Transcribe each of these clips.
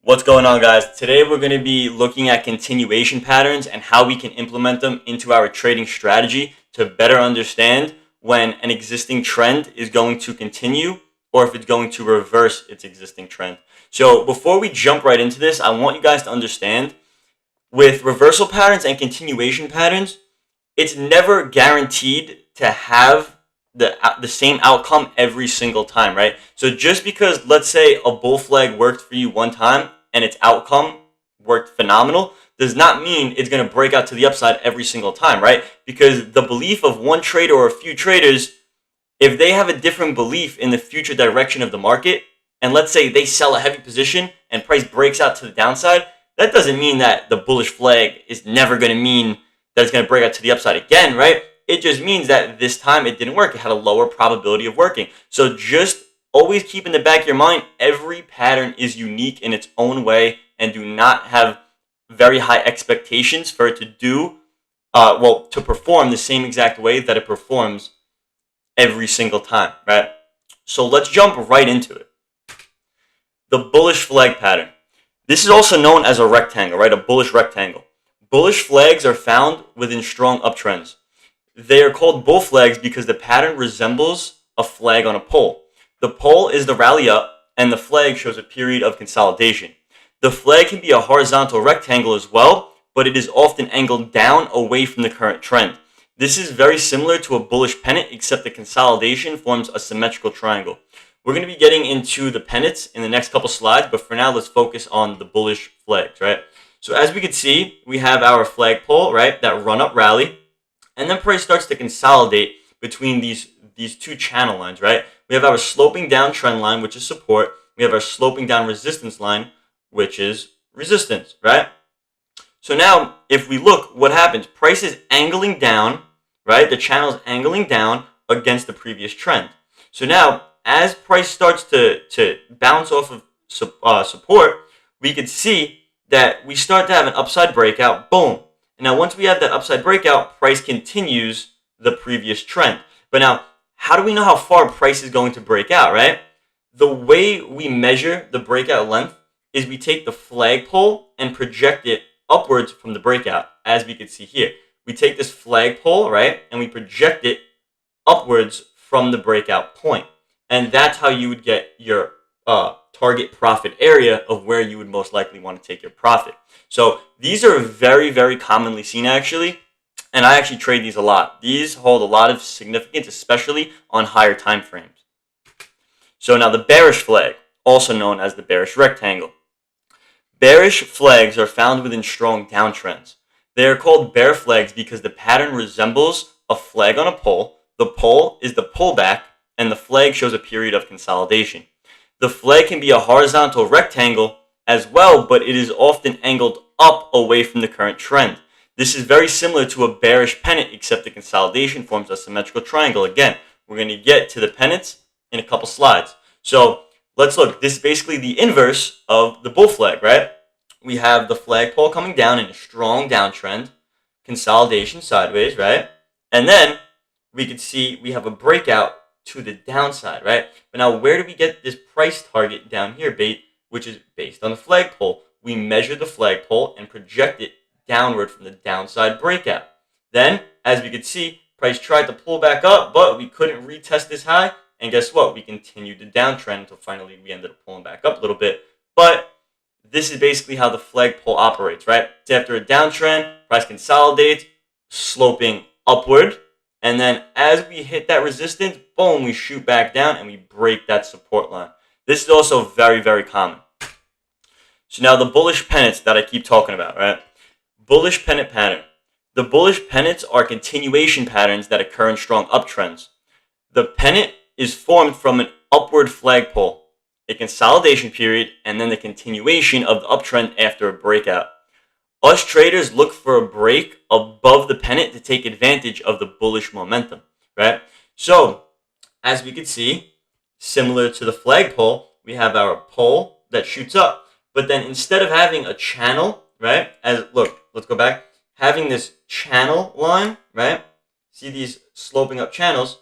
What's going on, guys? Today we're going to be looking at continuation patterns and how we can implement them into our trading strategy to better understand when an existing trend is going to continue or if it's going to reverse its existing trend. So before we jump right into this, I want you guys to understand with reversal patterns and continuation patterns, it's never guaranteed to have the same outcome every single time, right? So just because, let's say, a bull flag worked for you one time and its outcome worked phenomenal, does not mean it's going to break out to the upside every single time, right? Because the belief of one trader or a few traders, if they have a different belief in the future direction of the market, and let's say they sell a heavy position and price breaks out to the downside, that doesn't mean that the bullish flag is never going to mean that it's going to break out to the upside again, right? It just means that this time it didn't work. It had a lower probability of working. So just always keep in the back of your mind, every pattern is unique in its own way, and do not have very high expectations for it to to perform the same exact way that it performs every single time, right? So let's jump right into it. The bullish flag pattern. This is also known as a rectangle, right? A bullish rectangle. Bullish flags are found within strong uptrends. They are called bull flags because the pattern resembles a flag on a pole. The pole is the rally up, and the flag shows a period of consolidation. The flag can be a horizontal rectangle as well, but it is often angled down away from the current trend. This is very similar to a bullish pennant, except the consolidation forms a symmetrical triangle. We're going to be getting into the pennants in the next couple slides, but for now, let's focus on the bullish flags, right? So as we can see, we have our flagpole, right, that run-up rally, and then price starts to consolidate between these two channel lines, right? We have our sloping down trend line, which is support. We have our sloping down resistance line, which is resistance, right? So now, if we look, what happens? Price is angling down, right? The channel is angling down against the previous trend. So now, as price starts to bounce off of support, we can see that we start to have an upside breakout, boom. And now once we have that upside breakout, price continues the previous trend. But now, how do we know how far price is going to break out, right? The way we measure the breakout length is we take the flagpole and project it upwards from the breakout, as we can see here. We take this flagpole, right, and we project it upwards from the breakout point. And that's how you would get your target profit area of where you would most likely want to take your profit. So these are very, very commonly seen, actually, and I actually trade these a lot. These hold a lot of significance, especially on higher time frames. So now the bearish flag, also known as the bearish rectangle. Bearish flags are found within strong downtrends. They are called bear flags because the pattern resembles a flag on a pole. The pole is the pullback, and the flag shows a period of consolidation. The flag can be a horizontal rectangle as well, but it is often angled up away from the current trend. This is very similar to a bearish pennant, except the consolidation forms a symmetrical triangle. Again, we're going to get to the pennants in a couple slides. So let's look. This is basically the inverse of the bull flag, right? We have the flagpole coming down in a strong downtrend, consolidation sideways, right? And then we can see we have a breakout to the downside, right? But now where do we get this price target down here, which is based on the flagpole? We measure the flagpole and project it downward from the downside breakout. Then, as we could see, price tried to pull back up, but we couldn't retest this high. And guess what? We continued the downtrend until finally we ended up pulling back up a little bit. But this is basically how the flagpole operates, right? It's after a downtrend, price consolidates, sloping upward. And then as we hit that resistance, boom, we shoot back down and we break that support line. This is also very, very common. So now the bullish pennants that I keep talking about, right? Bullish pennant pattern. The bullish pennants are continuation patterns that occur in strong uptrends. The pennant is formed from an upward flagpole, a consolidation period, and then the continuation of the uptrend after a breakout. Us traders look for a break above the pennant to take advantage of the bullish momentum, right? So, as we can see, similar to the flagpole, we have our pole that shoots up. But then instead of having a channel, right? Let's go back. Having this channel line, right? See these sloping up channels?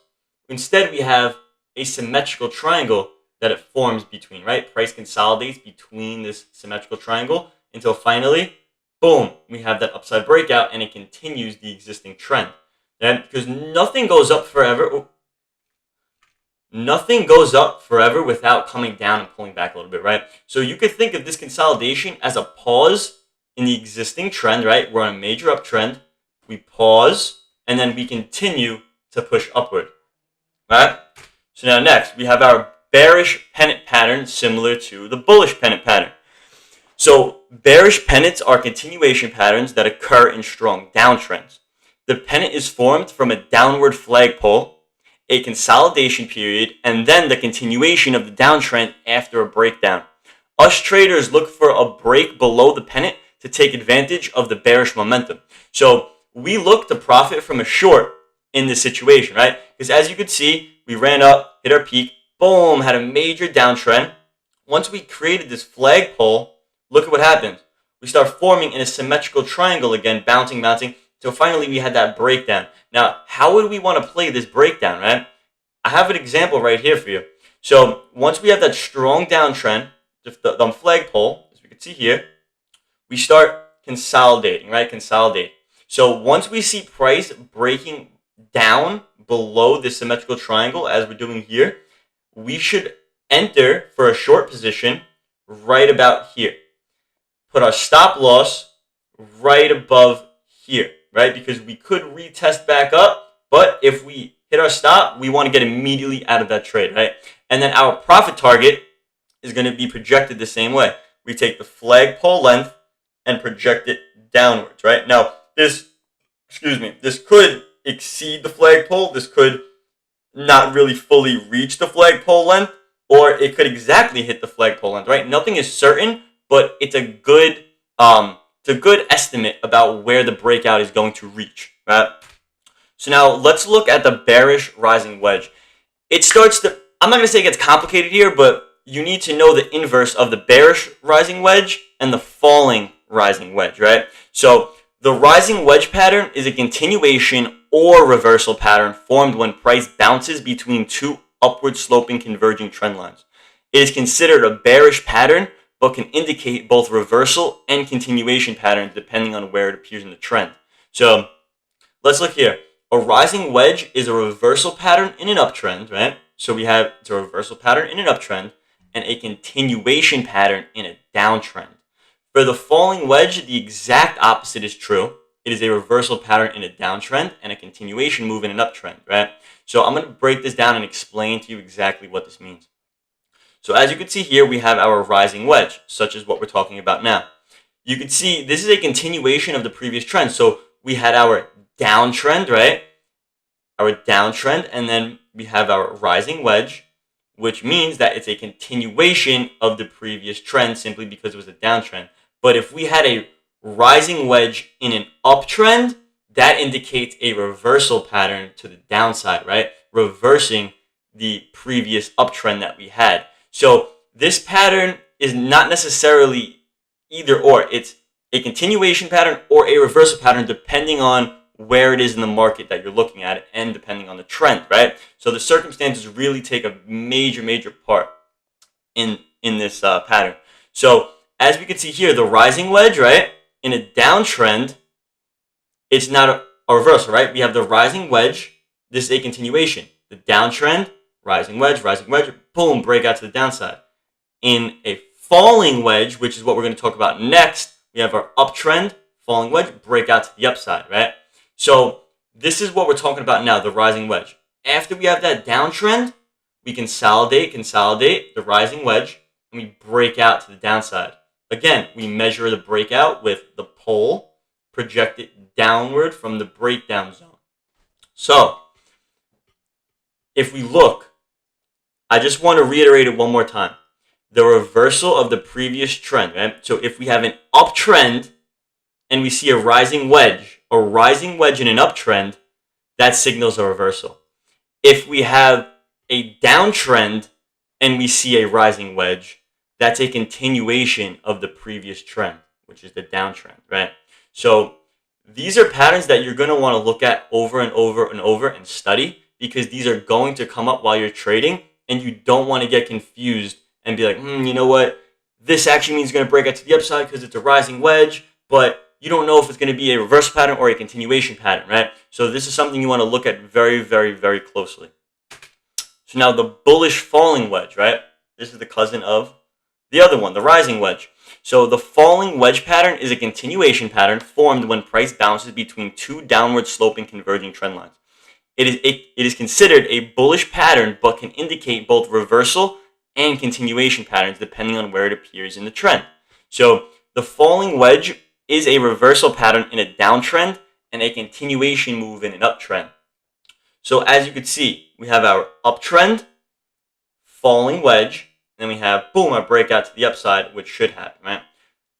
Instead, we have a symmetrical triangle that it forms between, right? Price consolidates between this symmetrical triangle until finally, boom, we have that upside breakout and it continues the existing trend. Right? Because nothing goes up forever. Nothing goes up forever without coming down and pulling back a little bit, right? So you could think of this consolidation as a pause in the existing trend, right? We're on a major uptrend. We pause, and then we continue to push upward, right? So now next, we have our bearish pennant pattern similar to the bullish pennant pattern. So bearish pennants are continuation patterns that occur in strong downtrends. The pennant is formed from a downward flagpole, a consolidation period, and then the continuation of the downtrend after a breakdown. Us traders look for a break below the pennant to take advantage of the bearish momentum. So we look to profit from a short in this situation, right? Because as you could see, we ran up, hit our peak, boom, had a major downtrend. Once we created this flagpole, look at what happened. We start forming in a symmetrical triangle again, bouncing. So finally we had that breakdown. Now, how would we want to play this breakdown, right? I have an example right here for you. So once we have that strong downtrend, the flagpole, as we can see here, we start consolidating, right? Consolidate. So once we see price breaking down below the symmetrical triangle, as we're doing here, we should enter for a short position right about here. Put our stop loss right above here, right? Because we could retest back up, but if we hit our stop, we want to get immediately out of that trade, right? And then our profit target is going to be projected the same way. We take the flagpole length and project it downwards, right? Now, this could exceed the flagpole. This could not really fully reach the flagpole length, or it could exactly hit the flagpole length, right? Nothing is certain, but it's a good estimate about where the breakout is going to reach, right? So now let's look at the bearish rising wedge. I'm not going to say it gets complicated here, but you need to know the inverse of the bearish rising wedge and the falling rising wedge, right? So the rising wedge pattern is a continuation or reversal pattern formed when price bounces between two upward sloping converging trend lines. It is considered a bearish pattern, but can indicate both reversal and continuation patterns depending on where it appears in the trend. So let's look here. A rising wedge is a reversal pattern in an uptrend, right? So it's a reversal pattern in an uptrend and a continuation pattern in a downtrend. For the falling wedge, the exact opposite is true. It is a reversal pattern in a downtrend and a continuation move in an uptrend, right? So I'm going to break this down and explain to you exactly what this means. So as you can see here, we have our rising wedge, such as what we're talking about now. You can see this is a continuation of the previous trend. So we had our downtrend, right? Our downtrend, and then we have our rising wedge, which means that it's a continuation of the previous trend simply because it was a downtrend. But if we had a rising wedge in an uptrend, that indicates a reversal pattern to the downside, right? Reversing the previous uptrend that we had. So this pattern is not necessarily either or. It's a continuation pattern or a reversal pattern depending on where it is in the market that you're looking at and depending on the trend, right? So the circumstances really take a major part in this pattern. So as we can see here, the rising wedge, right? In a downtrend, it's not a reversal, right? We have the rising wedge. This is a continuation. The downtrend, rising wedge, boom, breakout to the downside. In a falling wedge, which is what we're going to talk about next, we have our uptrend, falling wedge, breakout to the upside, right? So this is what we're talking about now, the rising wedge. After we have that downtrend, we consolidate the rising wedge, and we break out to the downside. Again, we measure the breakout with the pole, project it downward from the breakdown zone. So if we look, I just want to reiterate it one more time. The reversal of the previous trend, right? So if we have an uptrend and we see a rising wedge in an uptrend, that signals a reversal. If we have a downtrend and we see a rising wedge, that's a continuation of the previous trend, which is the downtrend, right? So these are patterns that you're going to want to look at over and over and study, because these are going to come up while you're trading and you don't want to get confused and be like, you know what? This actually means it's going to break out to the upside because it's a rising wedge, but you don't know if it's going to be a reverse pattern or a continuation pattern, right? So this is something you want to look at very, very, very closely. So now the bullish falling wedge, right? This is the cousin of the other one, the rising wedge. So the falling wedge pattern is a continuation pattern formed when price bounces between two downward sloping converging trend lines. It is considered a bullish pattern, but can indicate both reversal and continuation patterns depending on where it appears in the trend. So the falling wedge is a reversal pattern in a downtrend and a continuation move in an uptrend. So as you can see, we have our uptrend, falling wedge, and we have, boom, our breakout to the upside, which should happen, right?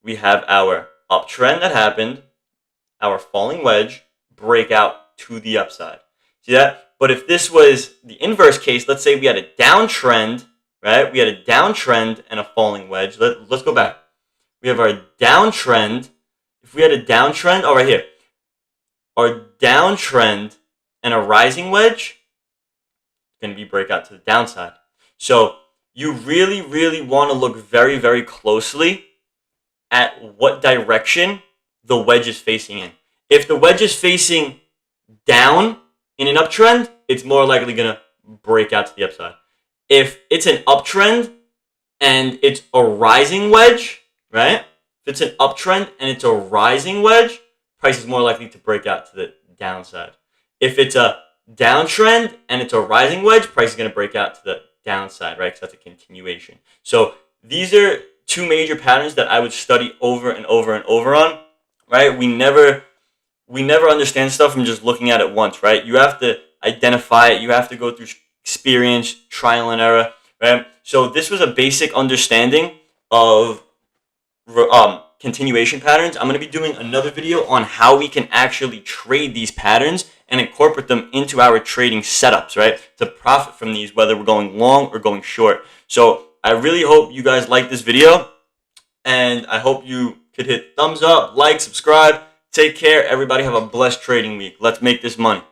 We have our uptrend that happened, our falling wedge, breakout to the upside. See that? But if this was the inverse case, let's say we had a downtrend, right? We had a downtrend and a falling wedge. Let's go back. We have our downtrend. If we had a downtrend, right here, our downtrend and a rising wedge, it's going to be breakout to the downside. So you really, really want to look very, very closely at what direction the wedge is facing in. If the wedge is facing down in an uptrend, it's more likely going to break out to the upside. If it's an uptrend and it's a rising wedge, right? If it's an uptrend and it's a rising wedge, price is more likely to break out to the downside. If it's a downtrend and it's a rising wedge, price is going to break out to the downside, right? Because that's a continuation. So these are two major patterns that I would study over and over and over on, right? We never understand stuff from just looking at it once, right? You have to identify it. You have to go through experience, trial and error, right? So this was a basic understanding of continuation patterns. I'm going to be doing another video on how we can actually trade these patterns and incorporate them into our trading setups, right? To profit from these, whether we're going long or going short. So I really hope you guys like this video, and I hope you could hit thumbs up, like, subscribe. Take care. Everybody have a blessed trading week. Let's make this money.